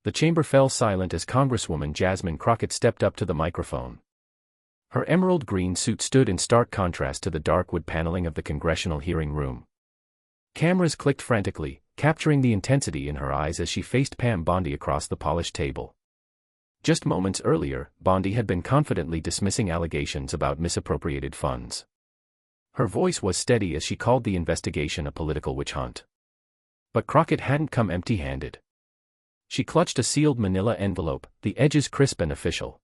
The chamber fell silent as Congresswoman Jasmine Crockett stepped up to the microphone. Her emerald green suit stood in stark contrast to the dark wood paneling of the congressional hearing room. Cameras clicked frantically, capturing the intensity in her eyes as she faced Pam Bondi across the polished table. Just moments earlier, Bondi had been confidently dismissing allegations about misappropriated funds. Her voice was steady as she called the investigation a political witch hunt. But Crockett hadn't come empty-handed. She clutched a sealed manila envelope, the edges crisp and official.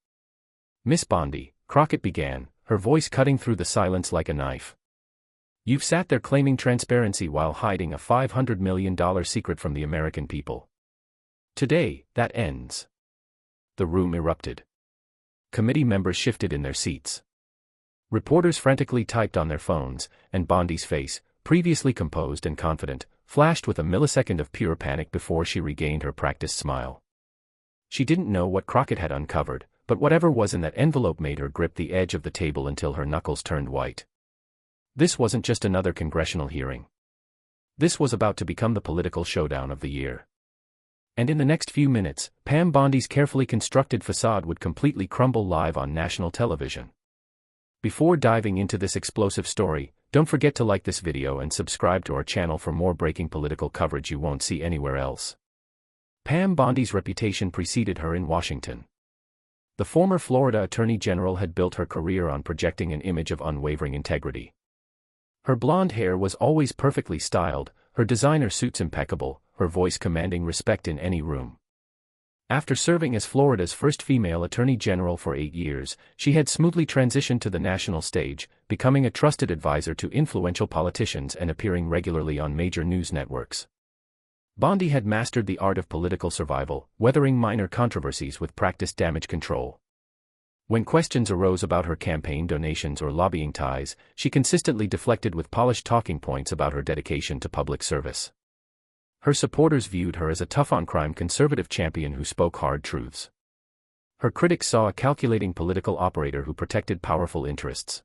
"Miss Bondi," Crockett began, her voice cutting through the silence like a knife. "You've sat there claiming transparency while hiding a $500 million secret from the American people. Today, that ends." The room erupted. Committee members shifted in their seats. Reporters frantically typed on their phones, and Bondi's face, previously composed and confident, flashed with a millisecond of pure panic before she regained her practiced smile. She didn't know what Crockett had uncovered, but whatever was in that envelope made her grip the edge of the table until her knuckles turned white. This wasn't just another congressional hearing. This was about to become the political showdown of the year. And in the next few minutes, Pam Bondi's carefully constructed facade would completely crumble live on national television. Before diving into this explosive story, don't forget to like this video and subscribe to our channel for more breaking political coverage you won't see anywhere else. Pam Bondi's reputation preceded her in Washington. The former Florida Attorney General had built her career on projecting an image of unwavering integrity. Her blonde hair was always perfectly styled, her designer suits impeccable, her voice commanding respect in any room. After serving as Florida's first female Attorney General for 8 years, she had smoothly transitioned to the national stage, becoming a trusted advisor to influential politicians and appearing regularly on major news networks. Bondi had mastered the art of political survival, weathering minor controversies with practiced damage control. When questions arose about her campaign donations or lobbying ties, she consistently deflected with polished talking points about her dedication to public service. Her supporters viewed her as a tough-on-crime conservative champion who spoke hard truths. Her critics saw a calculating political operator who protected powerful interests.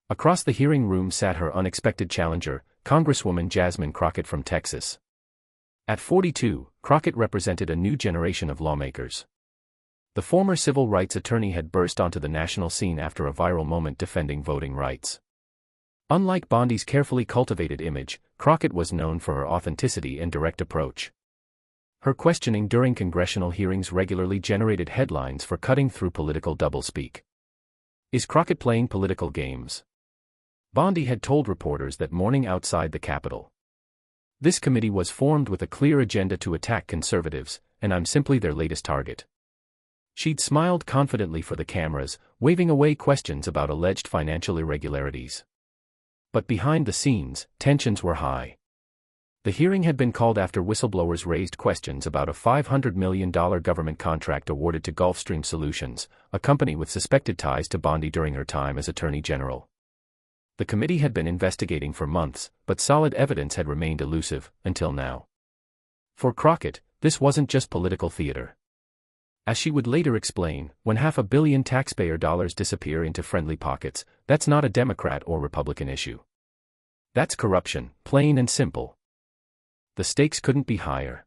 Across the hearing room sat her unexpected challenger, Congresswoman Jasmine Crockett from Texas. At 42, Crockett represented a new generation of lawmakers. The former civil rights attorney had burst onto the national scene after a viral moment defending voting rights. Unlike Bondi's carefully cultivated image, Crockett was known for her authenticity and direct approach. Her questioning during congressional hearings regularly generated headlines for cutting through political doublespeak. Is Crockett playing political games? Bondi had told reporters that morning outside the Capitol. This committee was formed with a clear agenda to attack conservatives, and I'm simply their latest target. She'd smiled confidently for the cameras, waving away questions about alleged financial irregularities. But behind the scenes, tensions were high. The hearing had been called after whistleblowers raised questions about a $500 million government contract awarded to Gulfstream Solutions, a company with suspected ties to Bondi during her time as Attorney General. The committee had been investigating for months, but solid evidence had remained elusive, until now. For Crockett, this wasn't just political theater. As she would later explain, when $500 million taxpayer dollars disappear into friendly pockets, that's not a Democrat or Republican issue. That's corruption, plain and simple. The stakes couldn't be higher.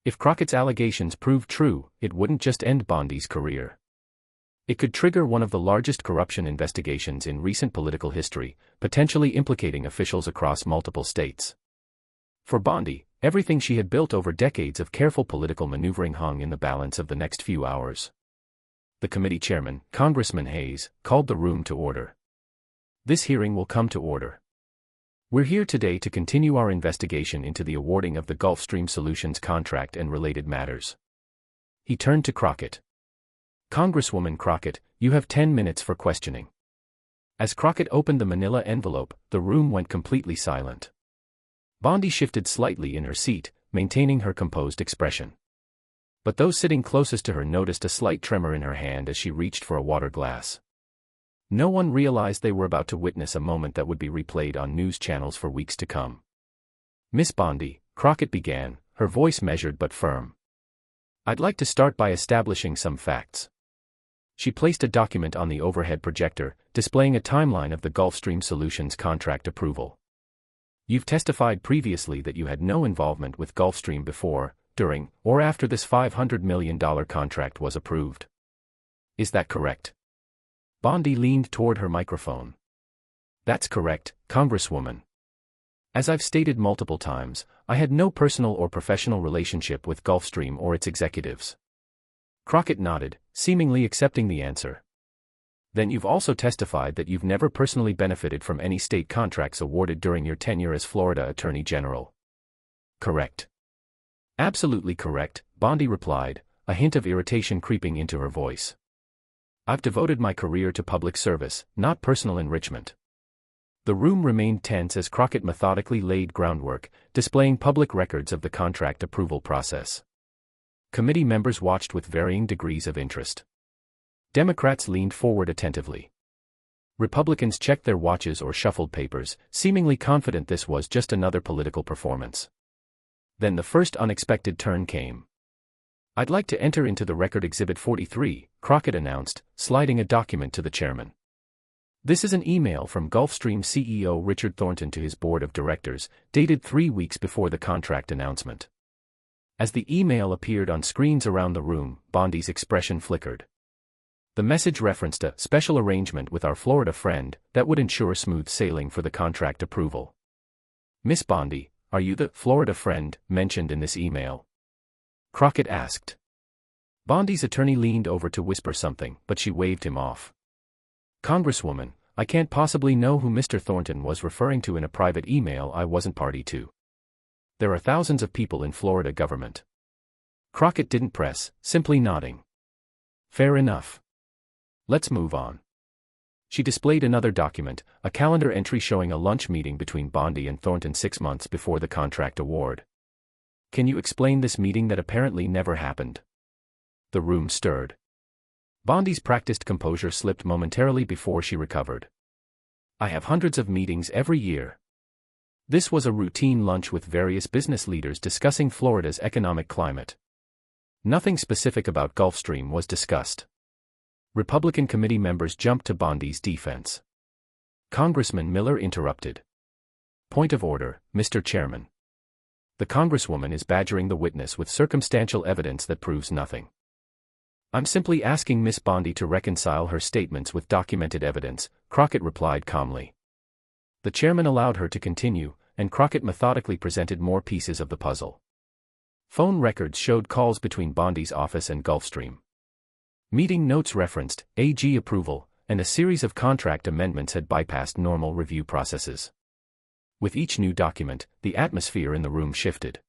If Crockett's allegations proved true, it wouldn't just end Bondi's career. It could trigger one of the largest corruption investigations in recent political history, potentially implicating officials across multiple states. For Bondi, everything she had built over decades of careful political maneuvering hung in the balance of the next few hours. The committee chairman, Congressman Hayes, called the room to order. This hearing will come to order. We're here today to continue our investigation into the awarding of the Gulfstream Solutions contract and related matters. He turned to Crockett. Congresswoman Crockett, you have 10 minutes for questioning. As Crockett opened the manila envelope, the room went completely silent. Bondi shifted slightly in her seat, maintaining her composed expression. But those sitting closest to her noticed a slight tremor in her hand as she reached for a water glass. No one realized they were about to witness a moment that would be replayed on news channels for weeks to come. Miss Bondi, Crockett began, her voice measured but firm. I'd like to start by establishing some facts. She placed a document on the overhead projector, displaying a timeline of the Gulfstream Solutions contract approval. You've testified previously that you had no involvement with Gulfstream before during, or after this $500 million contract was approved. Is that correct? Bondi leaned toward her microphone. That's correct, Congresswoman. As I've stated multiple times, I had no personal or professional relationship with Gulfstream or its executives. Crockett nodded, seemingly accepting the answer. Then you've also testified that you've never personally benefited from any state contracts awarded during your tenure as Florida Attorney General. Correct. Absolutely correct, Bondi replied, a hint of irritation creeping into her voice. I've devoted my career to public service, not personal enrichment. The room remained tense as Crockett methodically laid groundwork, displaying public records of the contract approval process. Committee members watched with varying degrees of interest. Democrats leaned forward attentively. Republicans checked their watches or shuffled papers, seemingly confident this was just another political performance. Then the first unexpected turn came. I'd like to enter into the record Exhibit 43, Crockett announced, sliding a document to the chairman. This is an email from Gulfstream CEO Richard Thornton to his board of directors, dated 3 weeks before the contract announcement. As the email appeared on screens around the room, Bondi's expression flickered. The message referenced a special arrangement with our Florida friend that would ensure smooth sailing for the contract approval. Miss Bondi, are you the Florida friend mentioned in this email? Crockett asked. Bondi's attorney leaned over to whisper something, but she waved him off. Congresswoman, I can't possibly know who Mr. Thornton was referring to in a private email I wasn't party to. There are thousands of people in Florida government. Crockett didn't press, simply nodding. Fair enough. Let's move on. She displayed another document, a calendar entry showing a lunch meeting between Bondi and Thornton 6 months before the contract award. Can you explain this meeting that apparently never happened? The room stirred. Bondi's practiced composure slipped momentarily before she recovered. I have hundreds of meetings every year. This was a routine lunch with various business leaders discussing Florida's economic climate. Nothing specific about Gulfstream was discussed. Republican committee members jumped to Bondi's defense. Congressman Miller interrupted. Point of order, Mr. Chairman. The Congresswoman is badgering the witness with circumstantial evidence that proves nothing. I'm simply asking Miss Bondi to reconcile her statements with documented evidence, Crockett replied calmly. The chairman allowed her to continue, and Crockett methodically presented more pieces of the puzzle. Phone records showed calls between Bondi's office and Gulfstream. Meeting notes referenced AG approval, and a series of contract amendments had bypassed normal review processes. With each new document, the atmosphere in the room shifted.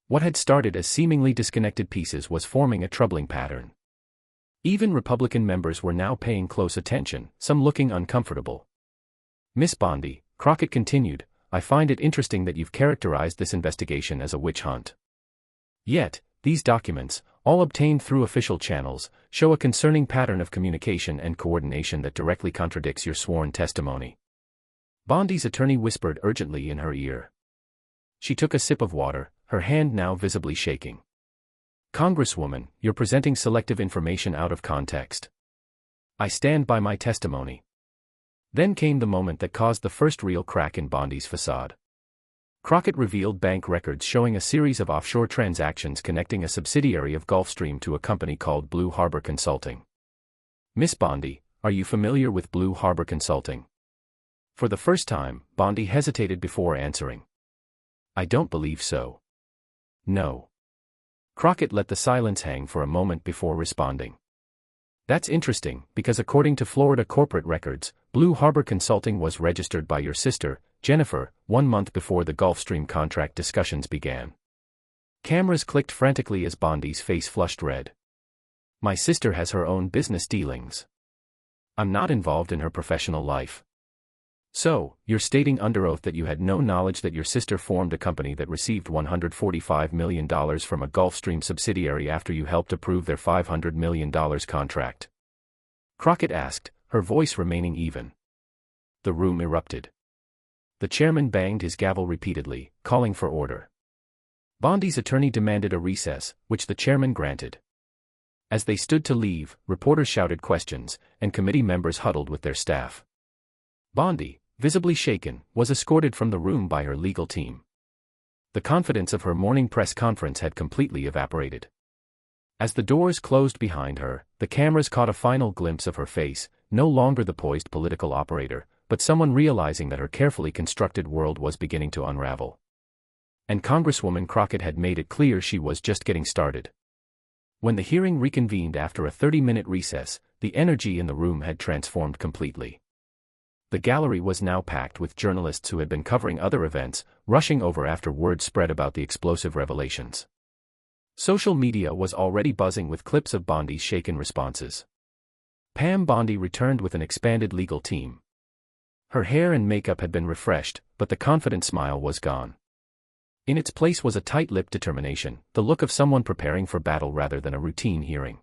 What had started as seemingly disconnected pieces was forming a troubling pattern. Even Republican members were now paying close attention, some looking uncomfortable. Miss Bondi, Crockett continued, I find it interesting that you've characterized this investigation as a witch hunt. Yet, these documents, all obtained through official channels, show a concerning pattern of communication and coordination that directly contradicts your sworn testimony. Bondi's attorney whispered urgently in her ear. She took a sip of water, her hand now visibly shaking. Congresswoman, you're presenting selective information out of context. I stand by my testimony. Then came the moment that caused the first real crack in Bondi's facade. Crockett revealed bank records showing a series of offshore transactions connecting a subsidiary of Gulfstream to a company called Blue Harbor Consulting. Miss Bondi, are you familiar with Blue Harbor Consulting? For the first time, Bondi hesitated before answering. I don't believe so. No. Crockett let the silence hang for a moment before responding. That's interesting, because according to Florida corporate records, Blue Harbor Consulting was registered by your sister, Jennifer, 1 month before the Gulfstream contract discussions began. Cameras clicked frantically as Bondi's face flushed red. My sister has her own business dealings. I'm not involved in her professional life. So, you're stating under oath that you had no knowledge that your sister formed a company that received $145 million from a Gulfstream subsidiary after you helped approve their $500 million contract? Crockett asked, her voice remaining even. The room erupted. The chairman banged his gavel repeatedly, calling for order. Bondi's attorney demanded a recess, which the chairman granted. As they stood to leave, reporters shouted questions, and committee members huddled with their staff. Bondi, visibly shaken, was escorted from the room by her legal team. The confidence of her morning press conference had completely evaporated. As the doors closed behind her, the cameras caught a final glimpse of her face, no longer the poised political operator, but someone realizing that her carefully constructed world was beginning to unravel. And Congresswoman Crockett had made it clear she was just getting started. When the hearing reconvened after a 30-minute recess, the energy in the room had transformed completely. The gallery was now packed with journalists who had been covering other events, rushing over after word spread about the explosive revelations. Social media was already buzzing with clips of Bondi's shaken responses. Pam Bondi returned with an expanded legal team. Her hair and makeup had been refreshed, but the confident smile was gone. In its place was a tight-lipped determination, the look of someone preparing for battle rather than a routine hearing.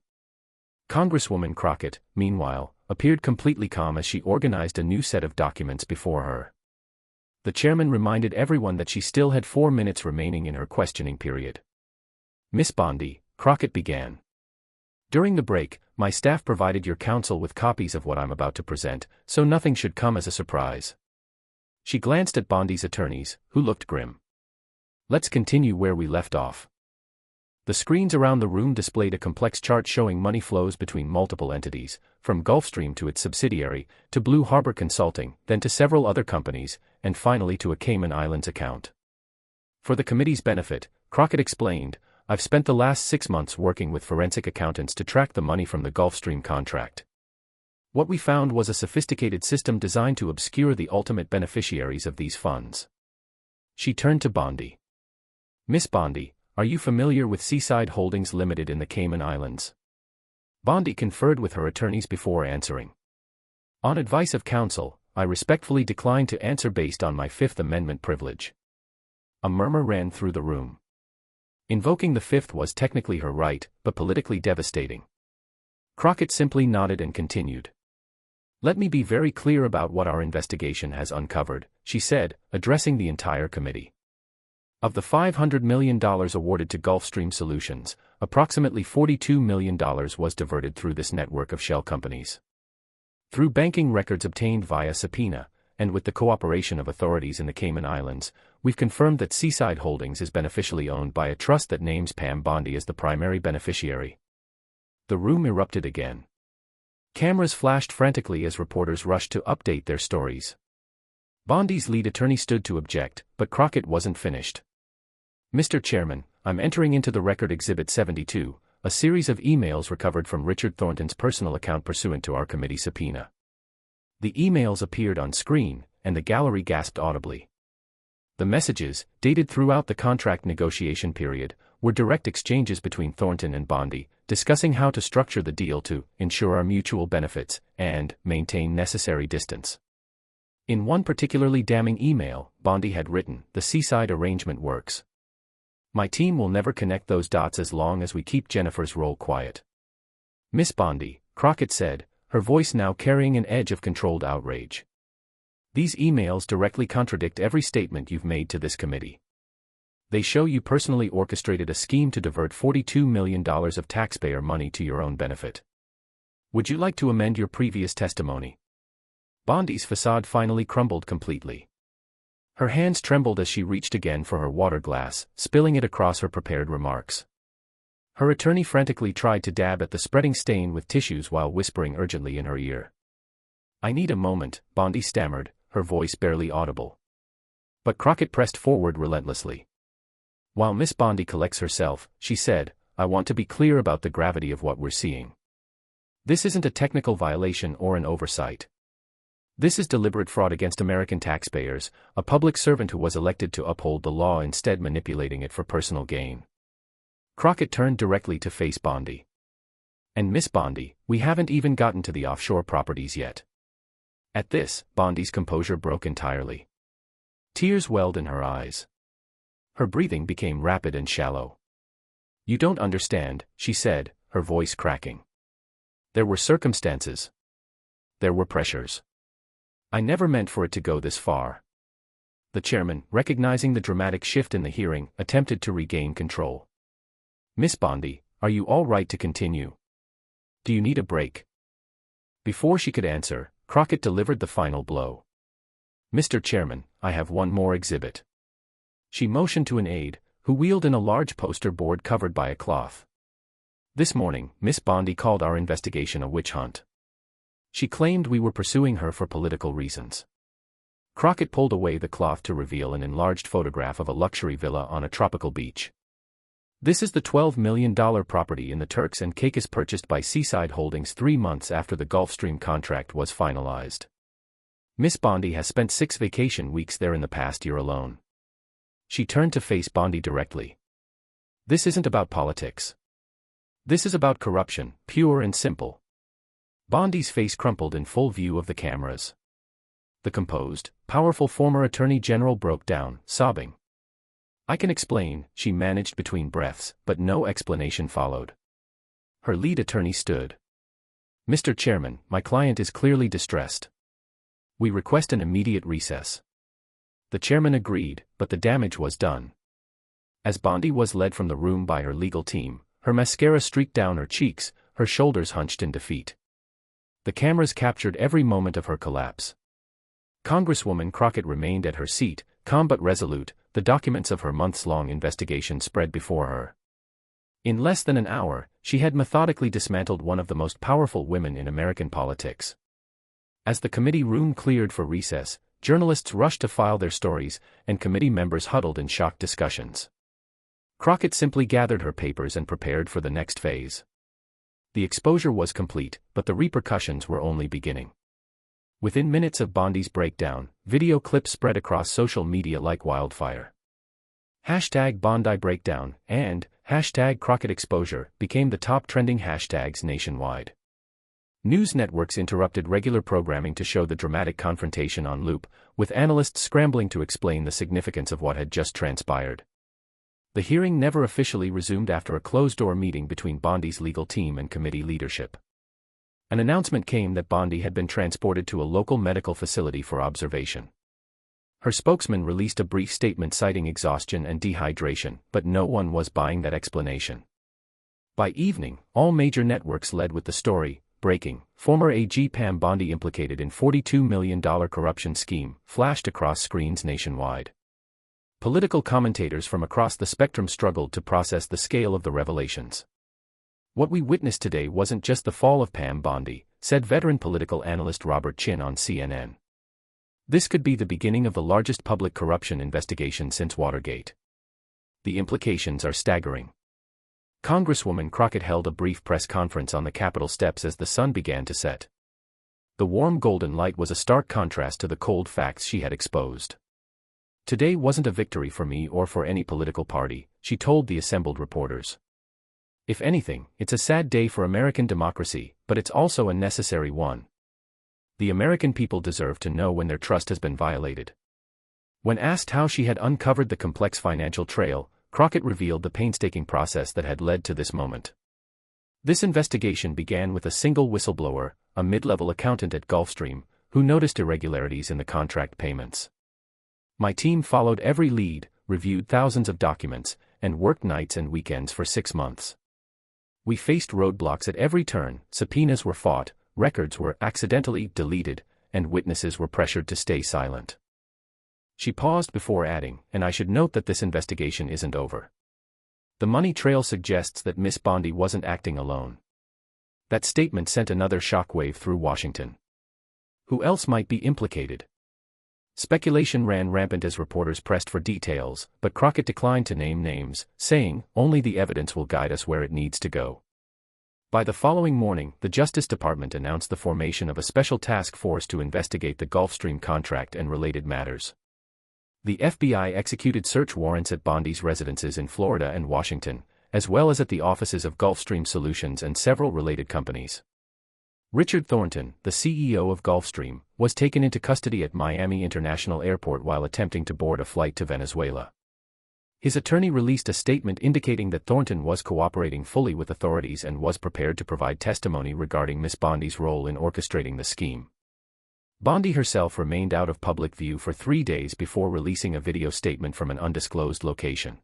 Congresswoman Crockett, meanwhile, appeared completely calm as she organized a new set of documents before her. The chairman reminded everyone that she still had 4 minutes remaining in her questioning period. "Miss Bondi," Crockett began. "During the break, my staff provided your counsel with copies of what I'm about to present, so nothing should come as a surprise." She glanced at Bondi's attorneys, who looked grim. "Let's continue where we left off." The screens around the room displayed a complex chart showing money flows between multiple entities, from Gulfstream to its subsidiary, to Blue Harbor Consulting, then to several other companies, and finally to a Cayman Islands account. For the committee's benefit, Crockett explained, "I've spent the last 6 months working with forensic accountants to track the money from the Gulfstream contract. What we found was a sophisticated system designed to obscure the ultimate beneficiaries of these funds." She turned to Bondi. "Miss Bondi, are you familiar with Seaside Holdings Limited in the Cayman Islands?" Bondi conferred with her attorneys before answering. "On advice of counsel, I respectfully decline to answer based on my Fifth Amendment privilege." A murmur ran through the room. Invoking the Fifth was technically her right, but politically devastating. Crockett simply nodded and continued. "Let me be very clear about what our investigation has uncovered," she said, addressing the entire committee. "Of the $500 million awarded to Gulfstream Solutions, approximately $42 million was diverted through this network of shell companies. Through banking records obtained via subpoena, and with the cooperation of authorities in the Cayman Islands, we've confirmed that Seaside Holdings is beneficially owned by a trust that names Pam Bondi as the primary beneficiary." The room erupted again. Cameras flashed frantically as reporters rushed to update their stories. Bondi's lead attorney stood to object, but Crockett wasn't finished. "Mr. Chairman, I'm entering into the record Exhibit 72, a series of emails recovered from Richard Thornton's personal account pursuant to our committee subpoena." The emails appeared on screen, and the gallery gasped audibly. The messages, dated throughout the contract negotiation period, were direct exchanges between Thornton and Bondi, discussing how to structure the deal to ensure our mutual benefits and maintain necessary distance. In one particularly damning email, Bondi had written, "The Seaside arrangement works. My team will never connect those dots as long as we keep Jennifer's role quiet." "Miss Bondi," Crockett said, her voice now carrying an edge of controlled outrage. "These emails directly contradict every statement you've made to this committee. They show you personally orchestrated a scheme to divert $42 million of taxpayer money to your own benefit. Would you like to amend your previous testimony?" Bondi's facade finally crumbled completely. Her hands trembled as she reached again for her water glass, spilling it across her prepared remarks. Her attorney frantically tried to dab at the spreading stain with tissues while whispering urgently in her ear. "I need a moment," Bondi stammered, her voice barely audible. But Crockett pressed forward relentlessly. "While Miss Bondi collects herself," she said, "I want to be clear about the gravity of what we're seeing. This isn't a technical violation or an oversight. This is deliberate fraud against American taxpayers, a public servant who was elected to uphold the law instead manipulating it for personal gain." Crockett turned directly to face Bondi. "And Miss Bondi, we haven't even gotten to the offshore properties yet." At this, Bondi's composure broke entirely. Tears welled in her eyes. Her breathing became rapid and shallow. "You don't understand," she said, her voice cracking. "There were circumstances. There were pressures. I never meant for it to go this far." The chairman, recognizing the dramatic shift in the hearing, attempted to regain control. "Miss Bondi, are you all right to continue? Do you need a break?" Before she could answer, Crockett delivered the final blow. "Mr. Chairman, I have one more exhibit." She motioned to an aide, who wheeled in a large poster board covered by a cloth. "This morning, Miss Bondi called our investigation a witch hunt. She claimed we were pursuing her for political reasons." Crockett pulled away the cloth to reveal an enlarged photograph of a luxury villa on a tropical beach. "This is the $12 million property in the Turks and Caicos purchased by Seaside Holdings 3 months after the Gulfstream contract was finalized. Miss Bondi has spent 6 vacation weeks there in the past year alone." She turned to face Bondi directly. "This isn't about politics. This is about corruption, pure and simple." Bondi's face crumpled in full view of the cameras. The composed, powerful former Attorney General broke down, sobbing. "I can explain," she managed between breaths, but no explanation followed. Her lead attorney stood. "Mr. Chairman, my client is clearly distressed. We request an immediate recess." The chairman agreed, but the damage was done. As Bondi was led from the room by her legal team, her mascara streaked down her cheeks, her shoulders hunched in defeat. The cameras captured every moment of her collapse. Congresswoman Crockett remained at her seat, calm but resolute, the documents of her months-long investigation spread before her. In less than an hour, she had methodically dismantled one of the most powerful women in American politics. As the committee room cleared for recess, journalists rushed to file their stories, and committee members huddled in shocked discussions. Crockett simply gathered her papers and prepared for the next phase. The exposure was complete, but the repercussions were only beginning. Within minutes of Bondi's breakdown, video clips spread across social media like wildfire. #BondiBreakdown and #CrockettExposure became the top trending hashtags nationwide. News networks interrupted regular programming to show the dramatic confrontation on loop, with analysts scrambling to explain the significance of what had just transpired. The hearing never officially resumed after a closed-door meeting between Bondi's legal team and committee leadership. An announcement came that Bondi had been transported to a local medical facility for observation. Her spokesman released a brief statement citing exhaustion and dehydration, but no one was buying that explanation. By evening, all major networks led with the story, breaking, former AG Pam Bondi implicated in $42 million corruption scheme, flashed across screens nationwide. Political commentators from across the spectrum struggled to process the scale of the revelations. "What we witnessed today wasn't just the fall of Pam Bondi," said veteran political analyst Robert Chin on CNN. "This could be the beginning of the largest public corruption investigation since Watergate. The implications are staggering." Congresswoman Crockett held a brief press conference on the Capitol steps as the sun began to set. The warm golden light was a stark contrast to the cold facts she had exposed. "Today wasn't a victory for me or for any political party," she told the assembled reporters. "If anything, it's a sad day for American democracy, but it's also a necessary one. The American people deserve to know when their trust has been violated." When asked how she had uncovered the complex financial trail, Crockett revealed the painstaking process that had led to this moment. "This investigation began with a single whistleblower, a mid-level accountant at Gulfstream, who noticed irregularities in the contract payments. My team followed every lead, reviewed thousands of documents, and worked nights and weekends for 6 months. We faced roadblocks at every turn, subpoenas were fought, records were accidentally deleted, and witnesses were pressured to stay silent." She paused before adding, "And I should note that this investigation isn't over. The money trail suggests that Miss Bondi wasn't acting alone." That statement sent another shockwave through Washington. Who else might be implicated? Speculation ran rampant as reporters pressed for details, but Crockett declined to name names, saying, "Only the evidence will guide us where it needs to go." By the following morning, the Justice Department announced the formation of a special task force to investigate the Gulfstream contract and related matters. The FBI executed search warrants at Bondi's residences in Florida and Washington, as well as at the offices of Gulfstream Solutions and several related companies. Richard Thornton, the CEO of Gulfstream, was taken into custody at Miami International Airport while attempting to board a flight to Venezuela. His attorney released a statement indicating that Thornton was cooperating fully with authorities and was prepared to provide testimony regarding Miss Bondi's role in orchestrating the scheme. Bondi herself remained out of public view for 3 days before releasing a video statement from an undisclosed location.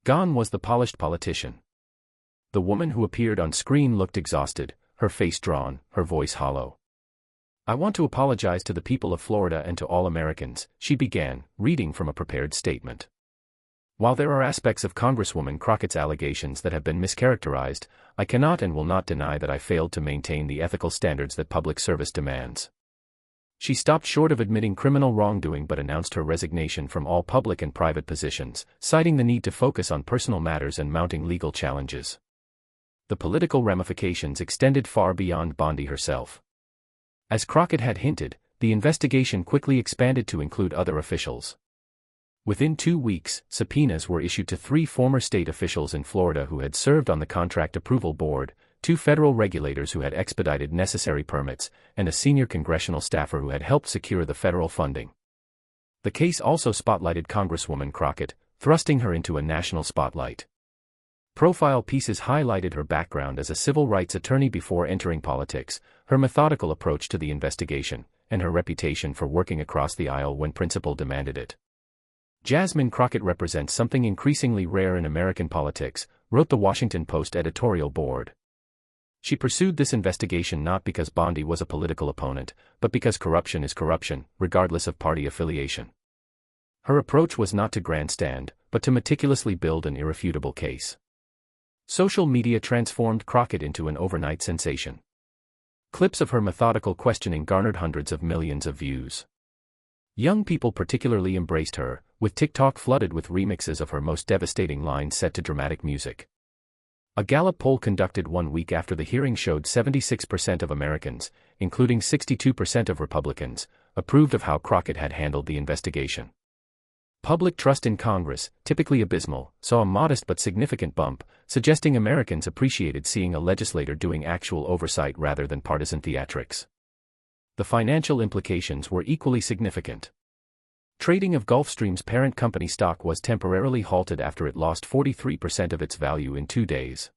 Gone was the polished politician. The woman who appeared on screen looked exhausted, her face drawn, her voice hollow. "I want to apologize to the people of Florida and to all Americans," she began, reading from a prepared statement. While there are aspects of Congresswoman Crockett's allegations that have been mischaracterized, I cannot and will not deny that I failed to maintain the ethical standards that public service demands. She stopped short of admitting criminal wrongdoing but announced her resignation from all public and private positions, citing the need to focus on personal matters and mounting legal challenges. The political ramifications extended far beyond Bondi herself. As Crockett had hinted, the investigation quickly expanded to include other officials. Within 2 weeks, subpoenas were issued to 3 former state officials in Florida who had served on the Contract Approval Board, 2 federal regulators who had expedited necessary permits, and a senior congressional staffer who had helped secure the federal funding. The case also spotlighted Congresswoman Crockett, thrusting her into a national spotlight. Profile pieces highlighted her background as a civil rights attorney before entering politics, her methodical approach to the investigation, and her reputation for working across the aisle when principle demanded it. Jasmine Crockett represents something increasingly rare in American politics, wrote the Washington Post editorial board. She pursued this investigation not because Bondi was a political opponent, but because corruption is corruption, regardless of party affiliation. Her approach was not to grandstand, but to meticulously build an irrefutable case. Social media transformed Crockett into an overnight sensation. Clips of her methodical questioning garnered hundreds of millions of views. Young people particularly embraced her, with TikTok flooded with remixes of her most devastating lines set to dramatic music. A Gallup poll conducted 1 week after the hearing showed 76% of Americans, including 62% of Republicans, approved of how Crockett had handled the investigation. Public trust in Congress, typically abysmal, saw a modest but significant bump, suggesting Americans appreciated seeing a legislator doing actual oversight rather than partisan theatrics. The financial implications were equally significant. Trading of Gulfstream's parent company stock was temporarily halted after it lost 43% of its value in 2 days.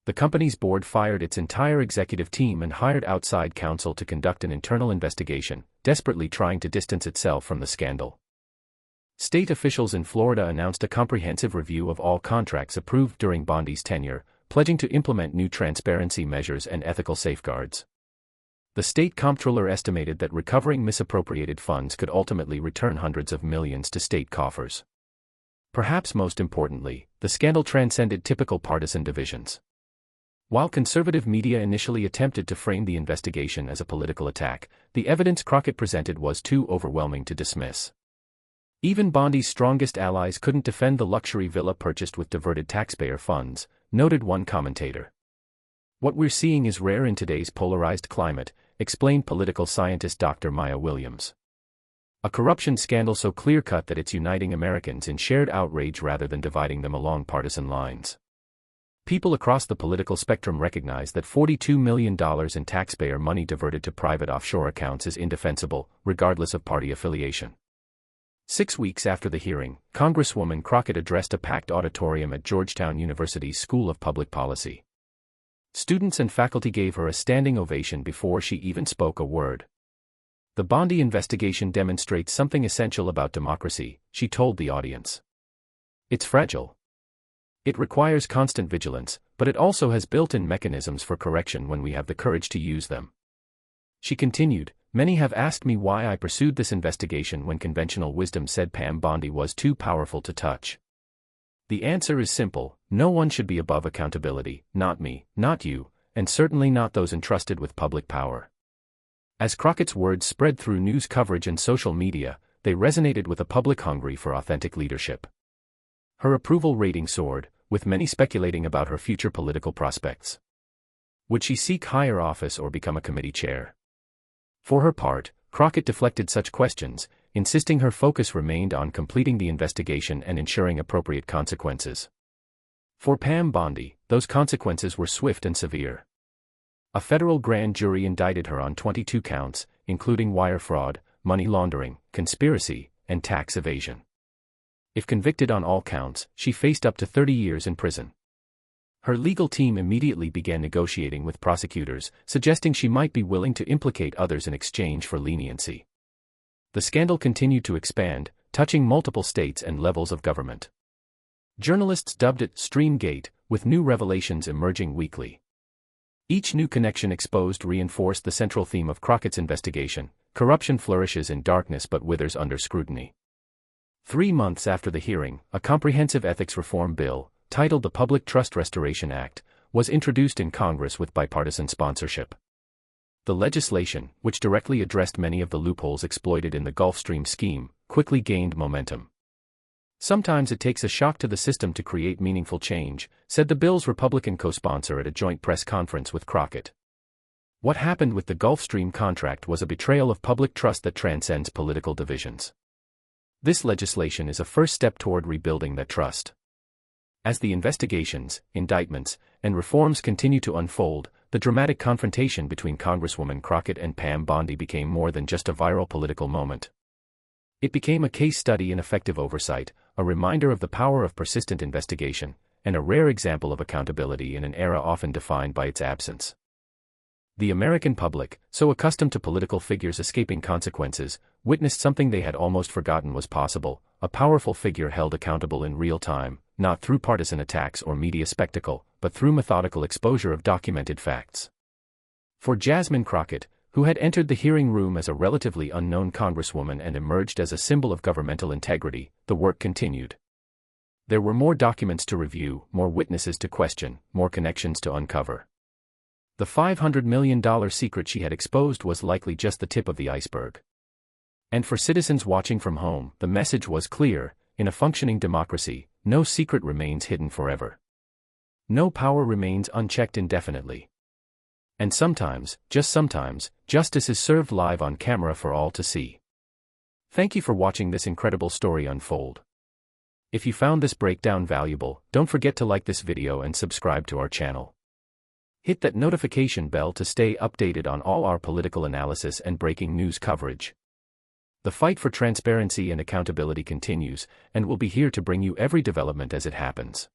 The company's board fired its entire executive team and hired outside counsel to conduct an internal investigation, desperately trying to distance itself from the scandal. State officials in Florida announced a comprehensive review of all contracts approved during Bondi's tenure, pledging to implement new transparency measures and ethical safeguards. The state comptroller estimated that recovering misappropriated funds could ultimately return hundreds of millions to state coffers. Perhaps most importantly, the scandal transcended typical partisan divisions. While conservative media initially attempted to frame the investigation as a political attack, the evidence Crockett presented was too overwhelming to dismiss. Even Bondi's strongest allies couldn't defend the luxury villa purchased with diverted taxpayer funds, noted one commentator. What we're seeing is rare in today's polarized climate, explained political scientist Dr. Maya Williams. A corruption scandal so clear-cut that it's uniting Americans in shared outrage rather than dividing them along partisan lines. People across the political spectrum recognize that $42 million in taxpayer money diverted to private offshore accounts is indefensible, regardless of party affiliation. 6 weeks after the hearing, Congresswoman Crockett addressed a packed auditorium at Georgetown University's School of Public Policy. Students and faculty gave her a standing ovation before she even spoke a word. The Bondi investigation demonstrates something essential about democracy, she told the audience. It's fragile. It requires constant vigilance, but it also has built-in mechanisms for correction when we have the courage to use them. She continued, "Many have asked me why I pursued this investigation when conventional wisdom said Pam Bondi was too powerful to touch. The answer is simple: no one should be above accountability, not me, not you, and certainly not those entrusted with public power." As Crockett's words spread through news coverage and social media, they resonated with a public hungry for authentic leadership. Her approval rating soared, with many speculating about her future political prospects. Would she seek higher office or become a committee chair? For her part, Crockett deflected such questions, insisting her focus remained on completing the investigation and ensuring appropriate consequences. For Pam Bondi, those consequences were swift and severe. A federal grand jury indicted her on 22 counts, including wire fraud, money laundering, conspiracy, and tax evasion. If convicted on all counts, she faced up to 30 years in prison. Her legal team immediately began negotiating with prosecutors, suggesting she might be willing to implicate others in exchange for leniency. The scandal continued to expand, touching multiple states and levels of government. Journalists dubbed it Streamgate, with new revelations emerging weekly. Each new connection exposed reinforced the central theme of Crockett's investigation: corruption flourishes in darkness but withers under scrutiny. 3 months after the hearing, a comprehensive ethics reform bill, titled the Public Trust Restoration Act, was introduced in Congress with bipartisan sponsorship. The legislation, which directly addressed many of the loopholes exploited in the Gulfstream scheme, quickly gained momentum. "Sometimes it takes a shock to the system to create meaningful change," said the bill's Republican co-sponsor at a joint press conference with Crockett. What happened with the Gulfstream contract was a betrayal of public trust that transcends political divisions. This legislation is a first step toward rebuilding that trust. As the investigations, indictments, and reforms continue to unfold, the dramatic confrontation between Congresswoman Crockett and Pam Bondi became more than just a viral political moment. It became a case study in effective oversight, a reminder of the power of persistent investigation, and a rare example of accountability in an era often defined by its absence. The American public, so accustomed to political figures escaping consequences, witnessed something they had almost forgotten was possible: a powerful figure held accountable in real time, not through partisan attacks or media spectacle, but through methodical exposure of documented facts. For Jasmine Crockett, who had entered the hearing room as a relatively unknown congresswoman and emerged as a symbol of governmental integrity, the work continued. There were more documents to review, more witnesses to question, more connections to uncover. The $500 million secret she had exposed was likely just the tip of the iceberg. And for citizens watching from home, the message was clear: in a functioning democracy, no secret remains hidden forever. No power remains unchecked indefinitely. And sometimes, just sometimes, justice is served live on camera for all to see. Thank you for watching this incredible story unfold. If you found this breakdown valuable, don't forget to like this video and subscribe to our channel. Hit that notification bell to stay updated on all our political analysis and breaking news coverage. The fight for transparency and accountability continues, and we'll be here to bring you every development as it happens.